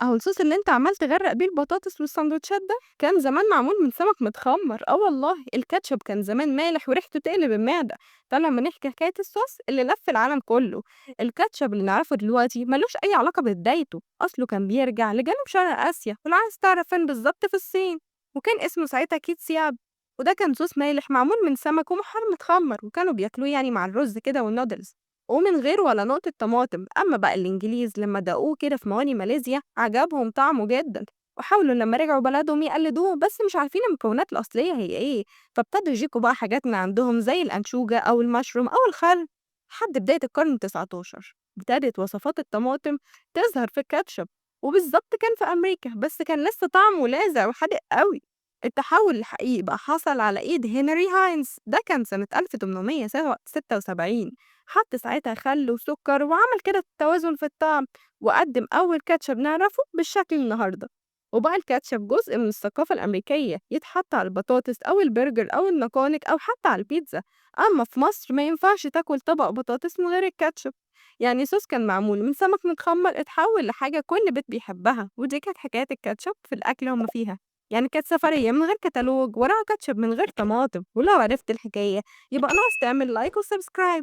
أهو الصوص اللي أنت عمّال تغرّق بيه البطاطس والساندوتشات ده، كان زمان معمول من سمك متخمّر، والله، الكاتشب كان زمان مالح وريحته تقلب المعدة، ده لمّا نحكي حكاية الصوص اللي لَف العالم كلّه. الكاتشب اللي نعرفه دلوقتي ما لوش أي علاقة ببدايته، أصله كان بيرجع لجنوب شرق آسيا، ولو عايز تعرف فين بالضبط في الصين، وكان اسمه ساعتها كيتسياب، وده كان صوص مالح معمول من سمك ومحار متخمّر، وكانوا بياكلوه يعني مع الرز كده والnoodles. ومن غير ولا نقطة طماطم. أما بقى الإنجليز لما دقوه كده في مواني ماليزيا عجبهم طعمه جدا، وحاولوا لما رجعوا بلدهم يقلدوه بس مش عارفين المكونات الأصلية هي إيه، فابتدوا يجيبوا بقى حاجات من عندهم زي الأنشوجة أو المشروم أو الخل. لحد بداية القرن التسعتاشر ابتدت وصفات الطماطم تظهر في الكاتشب، وبالظبط كان في أمريكا بس كان لسه طعمه لاذع وحادق قوي. التحول الحقيقي بقى حصل على إيد هنري هاينز، ده كان سنة 1876. حط ساعتها خل وسكر وعمل كده توازن في الطعم، وقدم أول كاتشب نعرفه بالشكل النهاردة. وبقى الكاتشب جزء من الثقافة الأمريكية، يتحط على البطاطس أو البرجر أو النقانق أو حتى على البيتزا. أما في مصر ما ينفعش تاكل طبق بطاطس من غير الكاتشب. يعني صوص كان معمول من سمك متخمر اتحول لحاجة كل بيت بيحبها، ودي كانت حكاية الكاتشب في الأكل هما فيها. يعني كانت سفرية من غير كتالوج وراها كاتشب من غير طماطم. ولو عرفت الحكاية يبقى ناقص تعمل لايك وسبسكرايب.